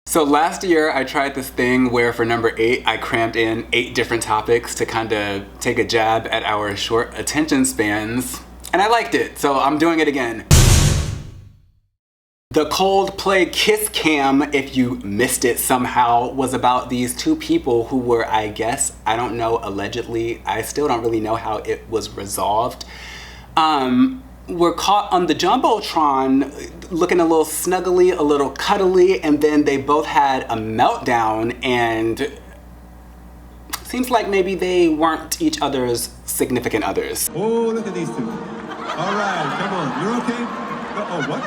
So last year I tried this thing where for number 8 I crammed in 8 different topics to kind of take a jab at our short attention spans, and I liked it, so I'm doing it again. The Coldplay Kiss Cam, if you missed it somehow, was about these 2 people who were, I guess, I don't know, allegedly, I still don't really know how it was resolved, were caught on the Jumbotron looking a little snuggly, a little cuddly, and then they both had a meltdown, and seems like maybe they weren't each other's significant others. Oh, look at these 2. All right, come on, you're okay? Oh, what?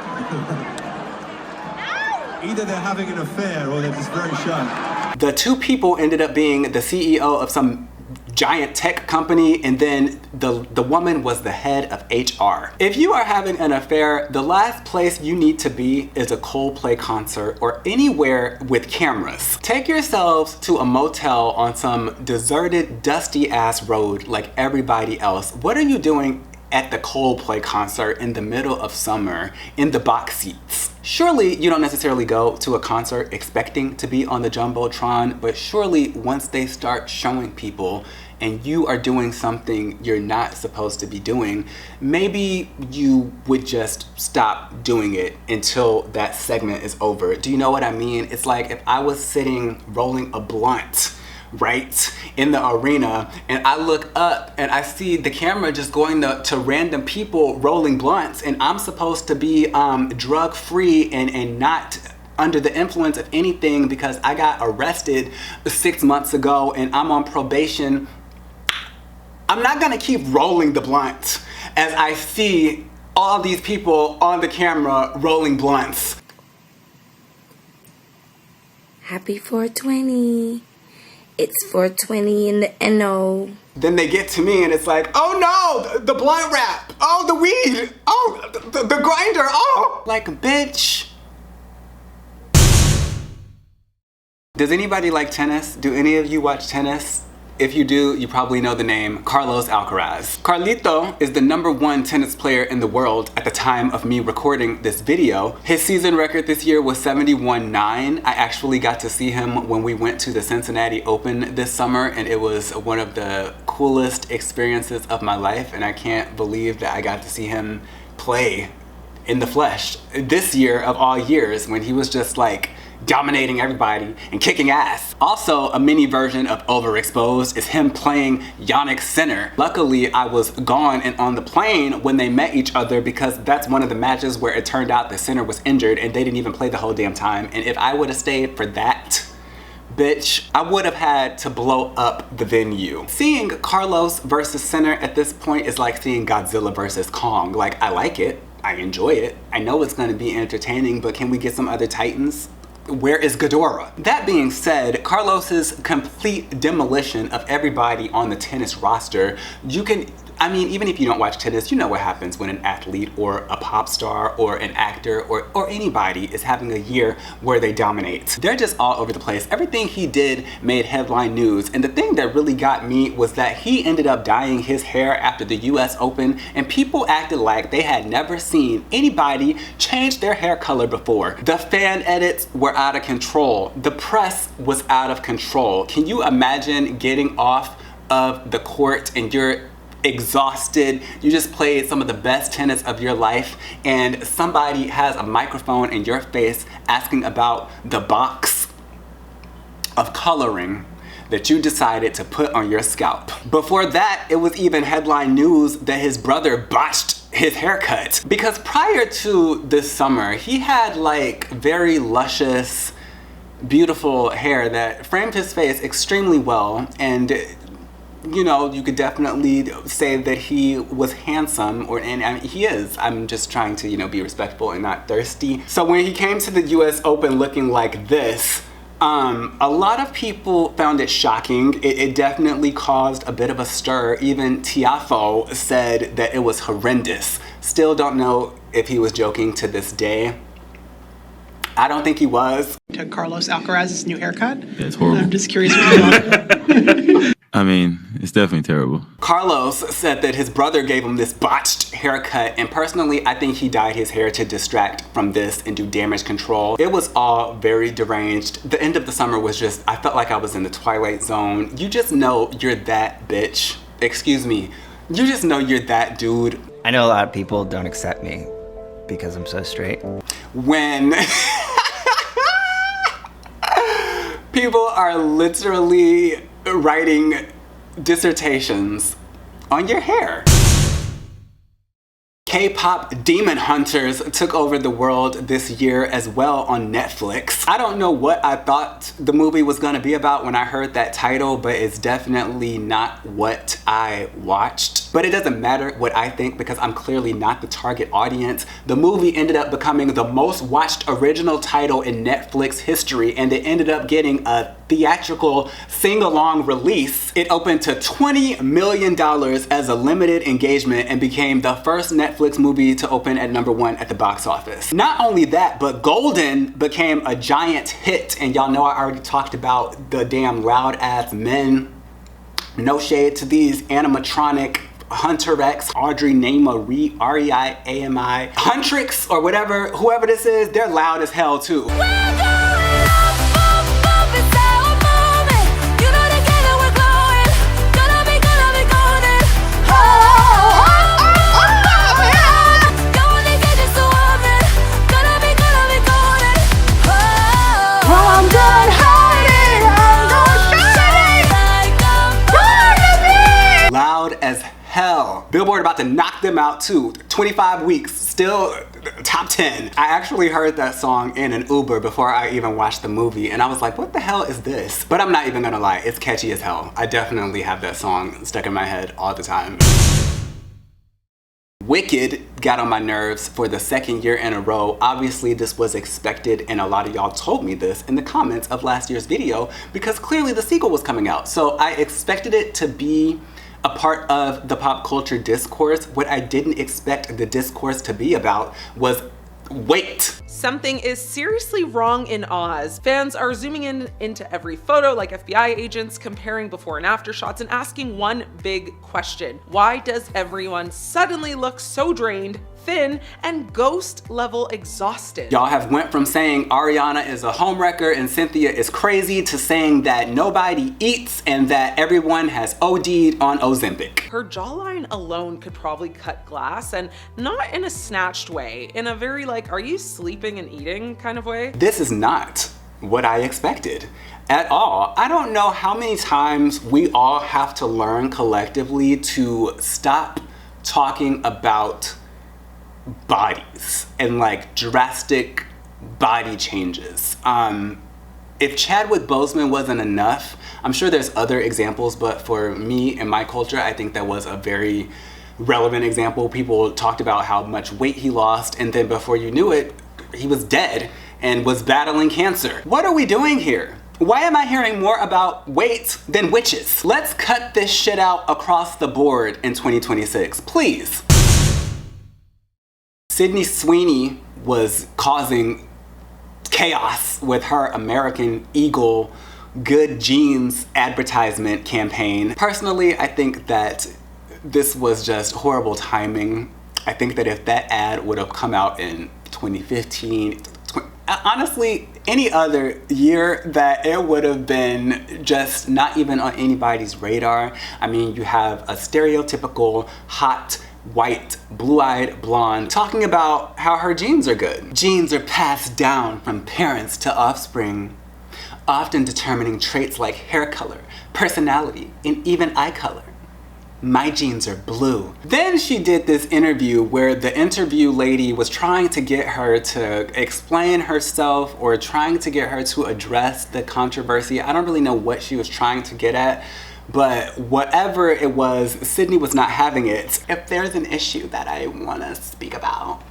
Either they're having an affair or they're just very shy. The 2 people ended up being the CEO of some giant tech company, and then the woman was the head of HR. If you are having an affair, the last place you need to be is a Coldplay concert or anywhere with cameras. Take yourselves to a motel on some deserted, dusty ass road like everybody else. What are you doing at the Coldplay concert in the middle of summer in the box seats? Surely you don't necessarily go to a concert expecting to be on the Jumbotron, but surely once they start showing people and you are doing something you're not supposed to be doing, maybe you would just stop doing it until that segment is over. Do you know what I mean? It's like if I was sitting rolling a blunt, right, in the arena, and I look up and I see the camera just going to random people rolling blunts, and I'm supposed to be drug-free and not under the influence of anything because I got arrested 6 months ago and I'm on probation. I'm not gonna keep rolling the blunt as I see all these people on the camera rolling blunts. Happy 420. It's 420 in the NO. Then they get to me and it's like, oh no, the blunt wrap, oh the weed, oh the grinder, oh. Like, bitch. Does anybody like tennis? Do any of you watch tennis? If you do, you probably know the name Carlos Alcaraz. Carlito is the #1 tennis player in the world at the time of me recording this video. His season record this year was 71-9. I actually got to see him when we went to the Cincinnati Open this summer, and it was one of the coolest experiences of my life, and I can't believe that I got to see him play in the flesh this year of all years, when he was just like dominating everybody and kicking ass. Also, a mini version of Overexposed is him playing Yannick Sinner. Luckily, I was gone and on the plane when they met each other, because that's one of the matches where it turned out that Sinner was injured and they didn't even play the whole damn time. And if I would have stayed for that, bitch, I would have had to blow up the venue. Seeing Carlos versus Sinner at this point is like seeing Godzilla versus Kong. Like, I like it, I enjoy it, I know it's gonna be entertaining, but can we get some other titans? Where is Ghidorah? That being said, Carlos's complete demolition of everybody on the tennis roster, I mean, even if you don't watch tennis, you know what happens when an athlete or a pop star or an actor or anybody is having a year where they dominate. They're just all over the place. Everything he did made headline news, and the thing that really got me was that he ended up dyeing his hair after the US Open, and people acted like they had never seen anybody change their hair color before. The fan edits were out of control. The press was out of control. Can you imagine getting off of the court and you're exhausted, you just played some of the best tennis of your life, and somebody has a microphone in your face asking about the box of coloring that you decided to put on your scalp. Before that, it was even headline news that his brother botched his haircut. Because prior to this summer, he had like very luscious, beautiful hair that framed his face extremely well, and you know, you could definitely say that he was handsome, and I mean, he is. I'm just trying to, you know, be respectful and not thirsty. So when he came to the US Open looking like this, a lot of people found it shocking. It definitely caused a bit of a stir. Even Tiafo said that it was horrendous. Still don't know if he was joking to this day. I don't think he was. To Carlos Alcaraz's new haircut. It's horrible. I'm just curious what you thought. I mean, it's definitely terrible. Carlos said that his brother gave him this botched haircut, and personally, I think he dyed his hair to distract from this and do damage control. It was all very deranged. The end of the summer was just, I felt like I was in the Twilight Zone. You just know you're that bitch. Excuse me. You just know you're that dude. I know a lot of people don't accept me because I'm so straight. When people are literally writing dissertations on your hair. K-pop Demon Hunters took over the world this year as well on Netflix. I don't know what I thought the movie was gonna be about when I heard that title, but it's definitely not what I watched. But it doesn't matter what I think because I'm clearly not the target audience. The movie ended up becoming the most watched original title in Netflix history, and it ended up getting a theatrical sing-along release. It opened to $20 million as a limited engagement and became the first Netflix movie to open at #1 at the box office. Not only that, but Golden became a giant hit, and y'all know I already talked about the damn loud ass men. No shade to these animatronic Hunter X, Audrey Nama, R-E-I-A-M-I, Huntrix, or whatever, whoever this is, they're loud as hell too. Loud as hell. Billboard about to knock them out too. 25 weeks, still top 10. I actually heard that song in an Uber before I even watched the movie, and I was like, what the hell is this? But I'm not even gonna lie, it's catchy as hell. I definitely have that song stuck in my head all the time. Wicked got on my nerves for the second year in a row. Obviously, this was expected, and a lot of y'all told me this in the comments of last year's video because clearly the sequel was coming out. So I expected it to be a part of the pop culture discourse. What I didn't expect the discourse to be about was weight. Something is seriously wrong in Oz. Fans are zooming in into every photo like FBI agents, comparing before and after shots and asking one big question. Why does everyone suddenly look so drained, thin, and ghost level exhausted? Y'all have went from saying Ariana is a homewrecker and Cynthia is crazy to saying that nobody eats and that everyone has OD'd on Ozempic. Her jawline alone could probably cut glass, and not in a snatched way, in a very like, are you sleeping and eating kind of way. This is not what I expected at all. I don't know how many times we all have to learn collectively to stop talking about bodies and like drastic body changes. If Chadwick Boseman wasn't enough, I'm sure there's other examples, but for me and my culture, I think that was a very relevant example. People talked about how much weight he lost, and then before you knew it, he was dead and was battling cancer. What are we doing here? Why am I hearing more about weight than witches? Let's cut this shit out across the board in 2026, please. Sydney Sweeney was causing chaos with her American Eagle Good Jeans advertisement campaign. Personally, I think that this was just horrible timing. I think that if that ad would have come out in 2015, honestly, any other year, that it would have been just not even on anybody's radar. I mean, you have a stereotypical hot, white, blue-eyed blonde talking about how her genes are good. Genes are passed down from parents to offspring, often determining traits like hair color, personality, and even eye color. My genes are blue. Then she did this interview where the interview lady was trying to get her to explain herself or trying to get her to address the controversy. I don't really know what she was trying to get at, but whatever it was, Sydney was not having it. If there's an issue that I want to speak about,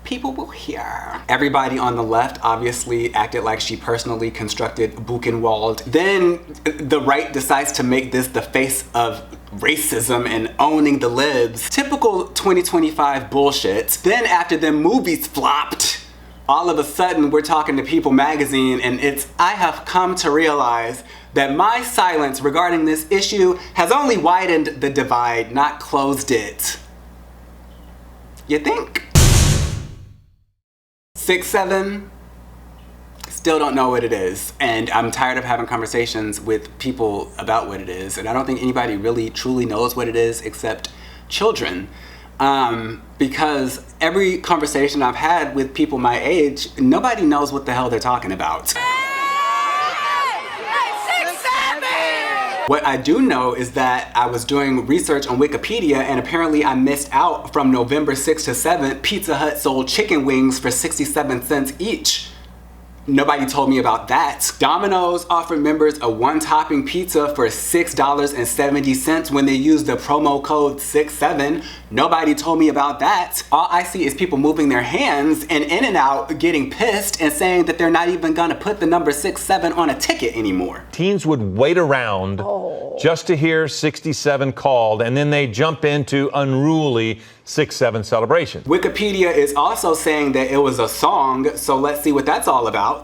people will hear. Everybody on the left obviously acted like she personally constructed Buchenwald. Then the right decides to make this the face of racism and owning the libs. Typical 2025 bullshit. Then after the movies flopped, all of a sudden we're talking to People magazine and I have come to realize that my silence regarding this issue has only widened the divide, not closed it. You think? 6'7", still don't know what it is, and I'm tired of having conversations with people about what it is, and I don't think anybody really truly knows what it is except children. Because every conversation I've had with people my age, nobody knows what the hell they're talking about. What I do know is that I was doing research on Wikipedia and apparently I missed out from November 6th to 7th, Pizza Hut sold chicken wings for 67 cents each. Nobody told me about that. Domino's offered members a one-topping pizza for $6.70 when they used the promo code 67. Nobody told me about that. All I see is people moving their hands and In-N-Out getting pissed and saying that they're not even gonna put the number 67 on a ticket anymore. Teens would wait around just to hear 67 called, and then they jump into unruly 6-7 celebrations. Wikipedia is also saying that it was a song, so let's see what that's all about.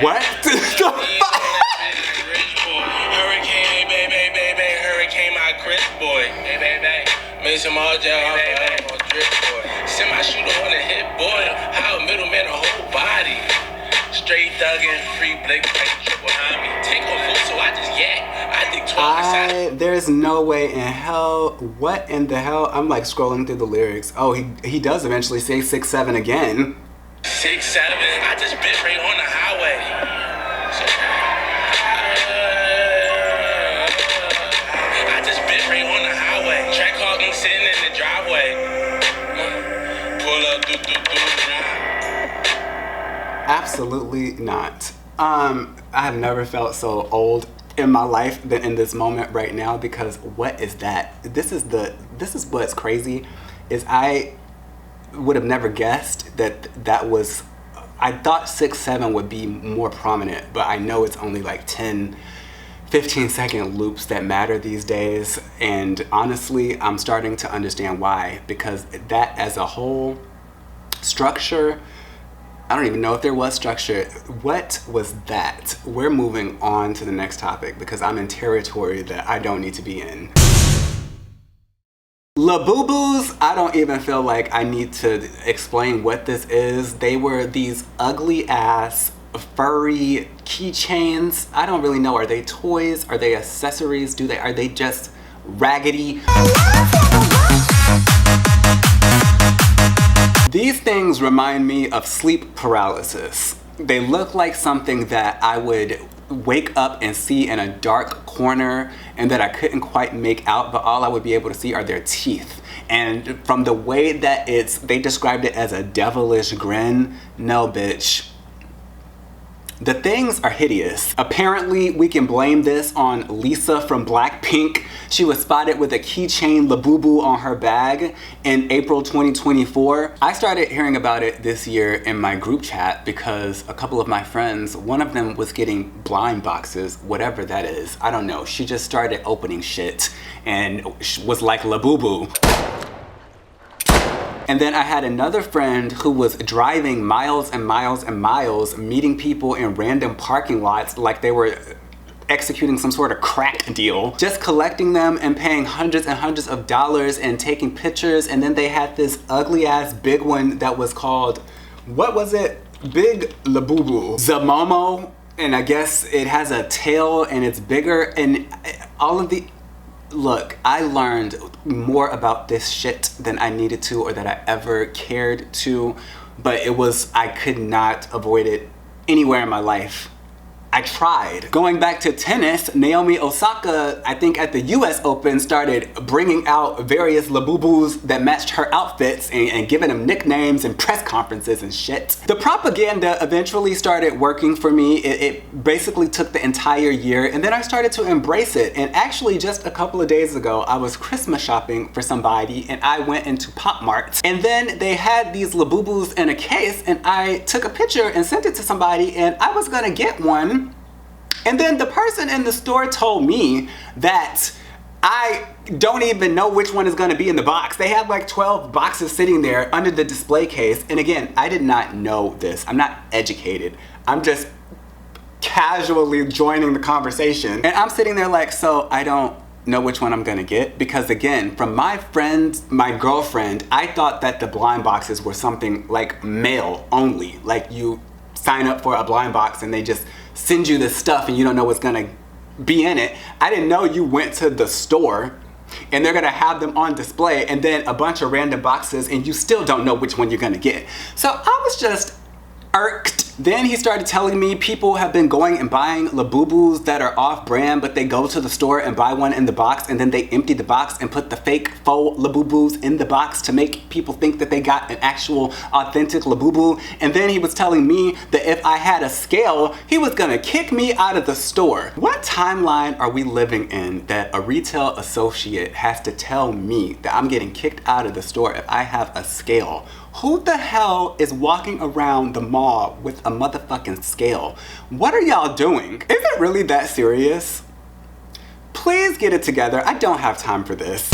What? Hurricane, my Chris boy. Made some all down, drip boy. Send my shooter on a hit boy. How a middleman a whole body. Straight thuggin', free Blake, triple behind me. Take on foot, so I just yak. I think 12 there's no way in hell. What in the hell? I'm like scrolling through the lyrics. Oh, he does eventually say 6'7" again. 6'7", I just bit right on the highway. I just bit right on the highway. Track hogging sitting in the driveway. Pull up, do. Absolutely not. I have never felt so old in my life than in this moment right now, because what is that? This is what's crazy, is I would have never guessed that was, I thought 6'7" would be more prominent, but I know it's only like 10-15 second loops that matter these days, and honestly I'm starting to understand why, because that as a whole structure, I don't even know if there was structure. What was that? We're moving on to the next topic because I'm in territory that I don't need to be in. Labubus, I don't even feel like I need to explain what this is. They were these ugly ass furry keychains. I don't really know. Are they toys? Are they accessories? Are they just raggedy? These things remind me of sleep paralysis. They look like something that I would wake up and see in a dark corner and that I couldn't quite make out, but all I would be able to see are their teeth. And from the way that they described it as a devilish grin, no bitch. The things are hideous. Apparently, we can blame this on Lisa from Blackpink. She was spotted with a keychain Labubu on her bag in April 2024. I started hearing about it this year in my group chat because a couple of my friends, one of them was getting blind boxes, whatever that is. I don't know. She just started opening shit and was like Labubu. And then I had another friend who was driving miles and miles and miles, meeting people in random parking lots like they were executing some sort of crack deal, just collecting them and paying hundreds and hundreds of dollars and taking pictures. And then they had this ugly ass big one that was called, what was it? Big Labubu. Zamomo. And I guess it has a tail and it's bigger, and all of the, look, I learned more about this shit than I needed to or that I ever cared to, but I could not avoid it anywhere in my life. I tried. Going back to tennis, Naomi Osaka, I think at the US Open, started bringing out various Labubus that matched her outfits and giving them nicknames and press conferences and shit. The propaganda eventually started working for me. It basically took the entire year, and then I started to embrace it. And actually just a couple of days ago, I was Christmas shopping for somebody and I went into Pop Mart, and then they had these Labubus in a case, and I took a picture and sent it to somebody, and I was gonna get one. And then the person in the store told me that I don't even know which one is gonna be in the box. They have like 12 boxes sitting there under the display case. And again, I did not know this. I'm not educated. I'm just casually joining the conversation. And I'm sitting there like, so I don't know which one I'm gonna get? Because again, from my friends, my girlfriend, I thought that the blind boxes were something like mail only. Like you sign up for a blind box and they just send you this stuff and you don't know what's gonna be in it. I didn't know you went to the store and they're gonna have them on display and then a bunch of random boxes and you still don't know which one you're gonna get. So I was just irked. Then he started telling me people have been going and buying Labubus that are off-brand, but they go to the store and buy one in the box and then they empty the box and put the fake faux Labubus in the box to make people think that they got an actual authentic Labubu. And then he was telling me that if I had a scale, he was gonna kick me out of the store. What timeline are we living in that a retail associate has to tell me that I'm getting kicked out of the store if I have a scale? Who the hell is walking around the mall with a motherfucking scale? What are y'all doing? Is it really that serious? Please get it together. I don't have time for this.